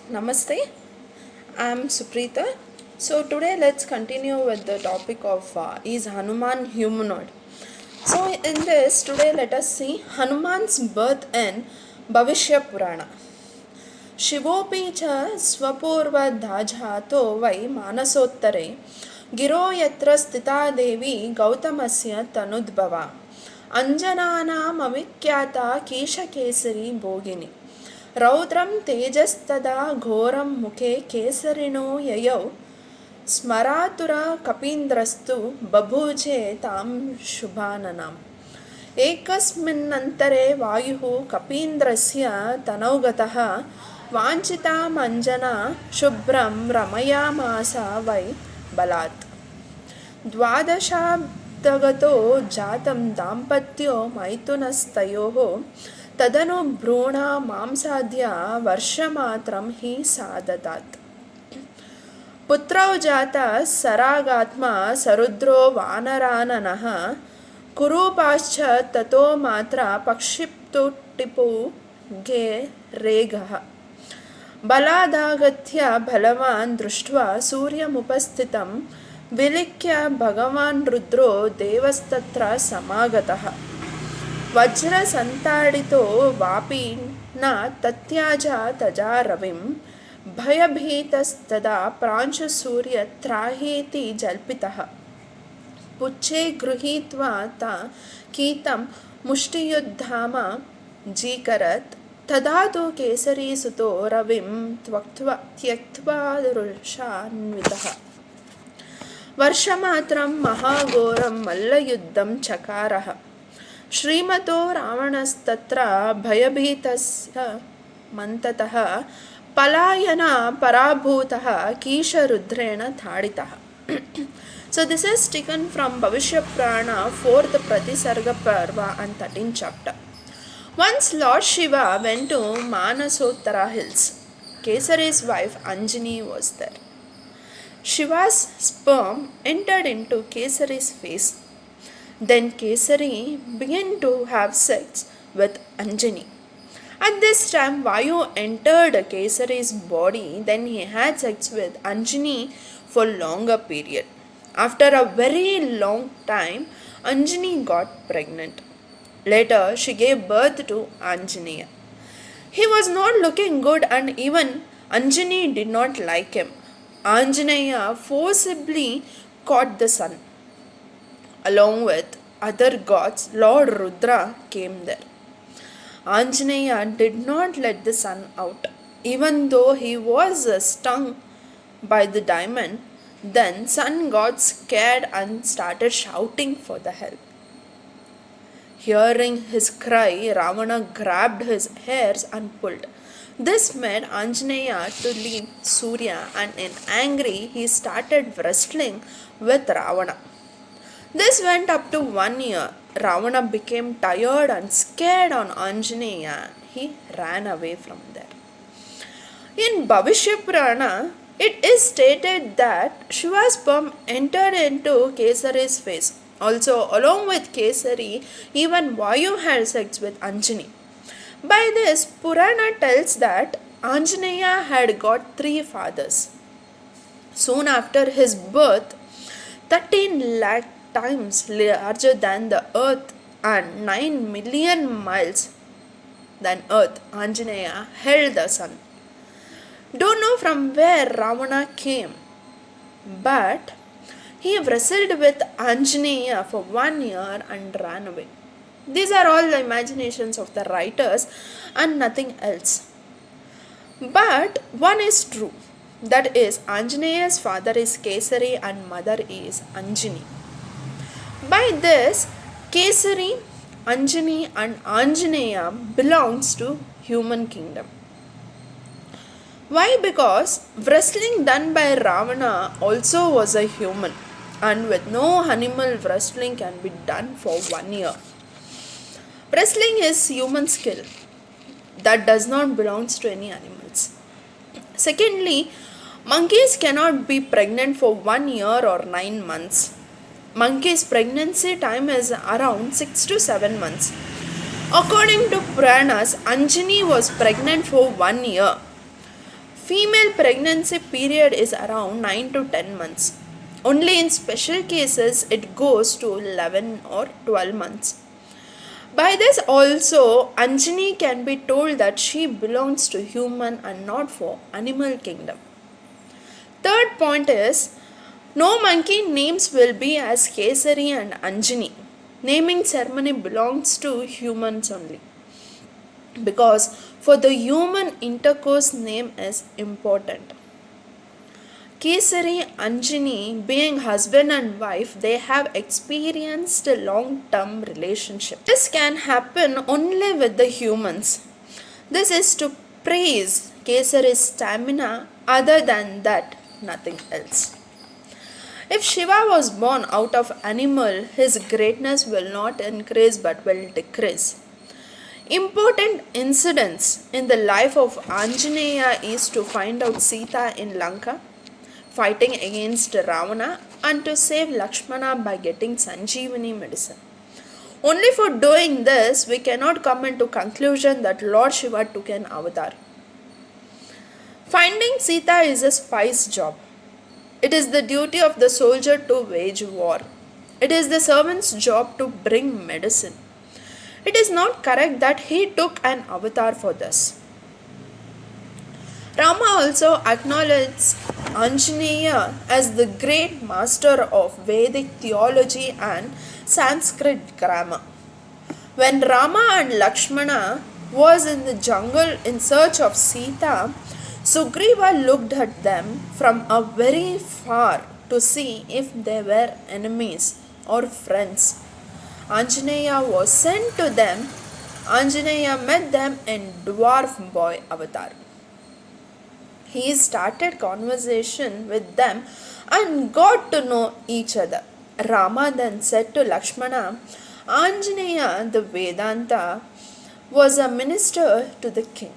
Namaste, I'm Supreeta. So today let's continue with the topic of is Hanuman humanoid. So in this today let us see Hanuman's birth in Bhavishya Purana. शिवोऽपि च स्वपूर्वधाजातो वै मानसोत्तरे गिरो यत्र स्थिता देवी गौतमस्य तनुद्भवा अञ्जनानामविख्याता कीशकेसरी भोगिनी रौद्रं तेजस्तदा घोरं मुखे केसरिणो ययौ स्मरातुरा कपीन्द्रस्तु बभूजे तां शुभाननाम् एकस्मिन्नन्तरे वायुः कपीन्द्रस्य तनौगतः वाञ्छितामञ्जना शुभ्रं रमयामास वै बलात् द्वादशाब्दगतो जातं दाम्पत्यो मैथुनस्तयोः तदनु भ्रूणा मांसाद्या वर्षमात्रं हि साददात् पुत्रौ जातः सरागात्मा सरुद्रो वानराननः कुरूपाश्च ततो मात्रा पक्षिप्तुटिपु गे रेगः बलादागत्य बलवान् दृष्ट्वा सूर्यमुपस्थितं विलिख्य भगवान् रुद्रो देवस्तत्र समागतः वज्रसन्ताडितो वापि न तत्याज तजा रविं भयभीतस्तदा प्रांशुसूर्यत्राहीति जल्पितः पुच्छे गृहीत्वा ता कीतं मुष्टियुद्धाम जीकरत् तदा तु केसरीसुतो रविं त्यक्त्वा रुषान्वितः वर्षमात्रं महाघोरं मल्लयुद्धं चकारः श्रीमतो रावणस्तत्र भयभीतस्य मन्ततः पलायन पराभूतः कीशरुद्रेण ताडितः. So this is taken from Bhavishya Purana 4th Pratisarga Parva and 13th chapter. Once Lord Shiva went to Manasottara hills. Kesari's wife Anjani was there. Shiva's sperm entered into Kesari's face. Then Kesari began to have sex with Anjani. At this time, Vayu entered Kesari's body. Then he had sex with Anjani for longer period. After a very long time, Anjani got pregnant. Later, she gave birth to Anjaneya. He was not looking good and even Anjani did not like him. Anjaneya forcibly caught the son. Along with other gods, Lord Rudra came there. Anjaneya did not let the son out. Even though he was stung by the diamond, then sun got scared and started shouting for the help. Hearing his cry, Ravana grabbed his hairs and pulled. This made Anjaneya to leave Surya, and in anger he started wrestling with Ravana. This went up to 1 year. Ravana became tired and scared on Anjaneya. He ran away from there. In Bhavishya Purana, it is stated that Shiva's sperm entered into Kesari's face. Also, along with Kesari, even Vayu had sex with Anjani. By this, Purana tells that Anjaneya had got 3 fathers. Soon after his birth, 13 lakh times larger than the earth and 9 million miles than earth, Anjaneya held the sun. Don't know from where Ravana came, but he wrestled with Anjaneya for 1 year and ran away. These are all the imaginations of the writers and nothing else. But one is true, that is, Anjaneya's father is Kesari and mother is Anjani. By this, Kesari, Anjani and Anjaneya belongs to human kingdom. Why? Because wrestling done by Ravana also was a human, and with no animal wrestling can be done for 1 year. Wrestling is human skill that does not belong to any animals. Secondly, monkeys cannot be pregnant for 1 year or 9 months. Monkey's pregnancy time is around 6 to 7 months. According to Puranas, Anjani was pregnant for 1 year. Female pregnancy period is around 9 to 10 months. Only in special cases it goes to 11 or 12 months. By this also, Anjani can be told that she belongs to human and not for animal kingdom. Third point is, no monkey names will be as Kesari and Anjani. Naming ceremony belongs to humans only. Because for the human intercourse name is important. Kesari Anjani being husband and wife, they have experienced a long-term relationship. This can happen only with the humans. This is to praise Kesari's stamina, other than that, nothing else. If Shiva was born out of animal, his greatness will not increase but will decrease. Important incidents in the life of Anjaneya is to find out Sita in Lanka, fighting against Ravana, and to save Lakshmana by getting Sanjeevani medicine. Only for doing this, we cannot come into conclusion that Lord Shiva took an avatar. Finding Sita is a spy's job. It is the duty of the soldier to wage war. It is the servant's job to bring medicine. It is not correct that he took an avatar for this. Rama also acknowledged Anjaneya as the great master of Vedic theology and Sanskrit grammar. When Rama and Lakshmana was in the jungle in search of Sita, Sugriva looked at them from a very far to see if they were enemies or friends. Anjaneya was sent to them. Anjaneya met them in dwarf boy avatar. He started conversation with them and got to know each other. Rama then said to Lakshmana, Anjaneya, the Vedanta, was a minister to the king.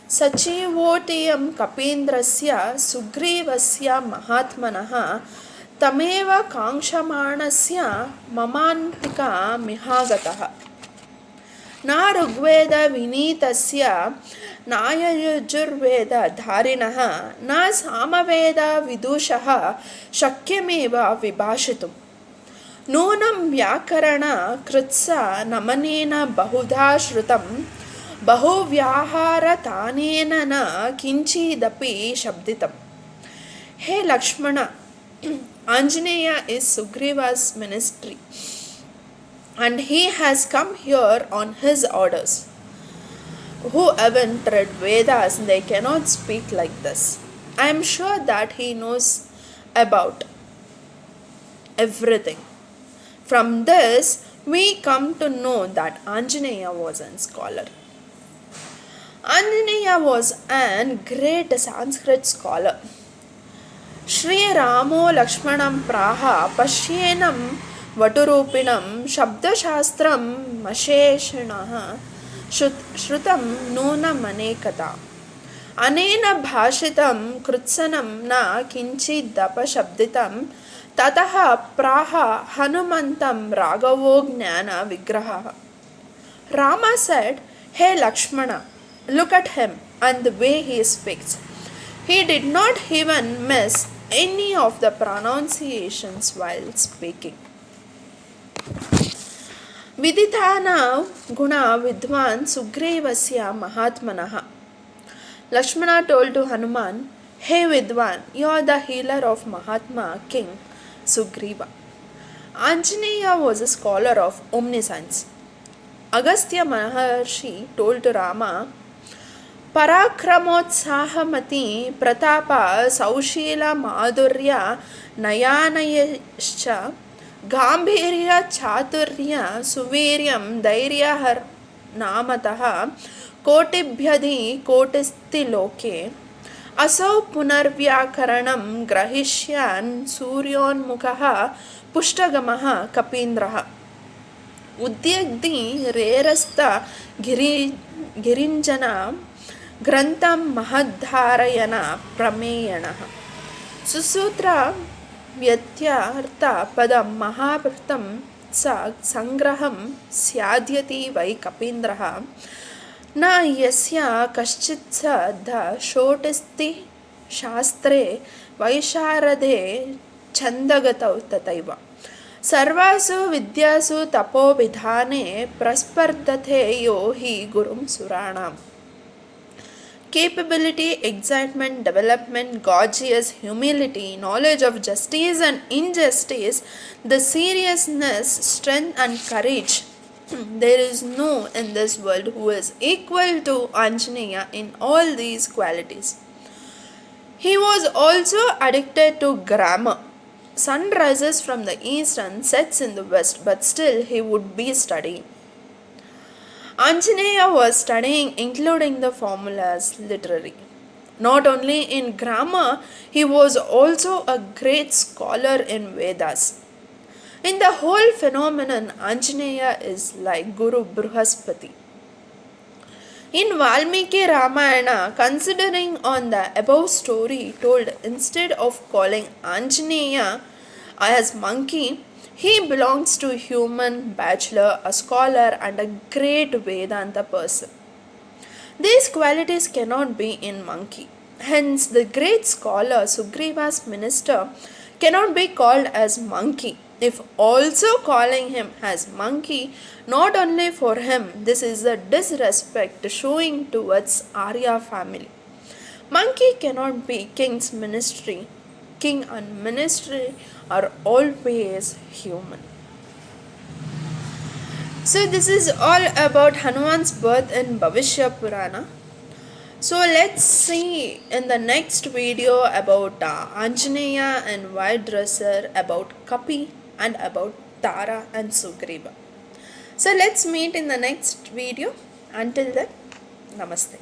Sachivotiyam Kapendrasya Sugrivasya Mahatmanaha Tameva Kangshamanasya Mamantika Mihagataha Na Rugveda Vinitasya Nayajurveda Dharinaha Na Samaveda Vidushaha Shakyameva Vibashitum Nunam Vyakarana Kritsa Namanena Bahudha Shrutam Bahuvyahara Tanena na Kinchidapi Shabditam. Hey Lakshmana, Anjaneya is Sugriva's ministry and he has come here on his orders. Who haven't read Vedas, they cannot speak like this. I am sure that he knows about everything. From this, we come to know that Anjaneya was a scholar. Anjaneya was an great Sanskrit scholar. Shri Ramo Lakshmanam Praha Pashyenam Vaturupinam Shabdashastram Masheshanaha Shrutam Nuna Manekata Anena Bhashitam Krutsanam Na Kinchi Dapa Shabditam Tataha Praha Hanumantam Raghavo Gnana Vigraha. Rama said, Hey Lakshmana, look at him and the way he speaks. He did not even miss any of the pronunciations while speaking. Vidithana Guna Vidwan Sugrivasya Mahatmanaha. Lakshmana told to Hanuman, Hey Vidwan, you are the healer of Mahatma King Sugriva. Anjaneya was a scholar of omniscience. Agastya Maharshi told to Rama, Parakramotsahamati Pratapa Saushila Madhurya Nayanayascha Gambhirya Chaturya Suviryam Dairya Namataha Kotibhyadi Kotisti Loke Asau Punarvyakaranam Grahishyan Suryon Mukaha Pushtagamaha Kapindraha Udyagdi Rerasta Girinjana Grantam Mahadharayana Prameyana Susutra Vyatyartha Padam Mahapratam Sa Sangraham Syadhyati Vai Kapindraha न यस्य कश्चित् स शोटिस्ति शास्त्रे वैशारदे छन्दगतौ तथैव सर्वासु विद्यासु तपोविधाने प्रस्पर्धते यो हि गुरुं सुराणाम् capability, excitement, development, gorgeous, humility, knowledge of justice and injustice, the seriousness, strength, and courage. There is no in this world who is equal to Anjaneya in all these qualities. He was also addicted to grammar. Sun rises from the east and sets in the west, but still he would be studying. Anjaneya was studying including the formulas literary. Not only in grammar, he was also a great scholar in Vedas. In the whole phenomenon, Anjaneya is like Guru Brihaspati. In Valmiki Ramayana, considering on the above story told, instead of calling Anjaneya as monkey, he belongs to human bachelor, a scholar, and a great Vedanta person. These qualities cannot be in monkey. Hence, the great scholar Sugriva's minister cannot be called as monkey. If also calling him as monkey, not only for him, this is a disrespect showing towards Arya family. Monkey cannot be king's ministry. King and ministry are always human. So this is all about Hanuman's birth in Bhavishya Purana. So let's see in the next video about Anjaneya and white dresser, about Kapi and about Tara and Sugriva. So let's meet in the next video. Until then, Namaste.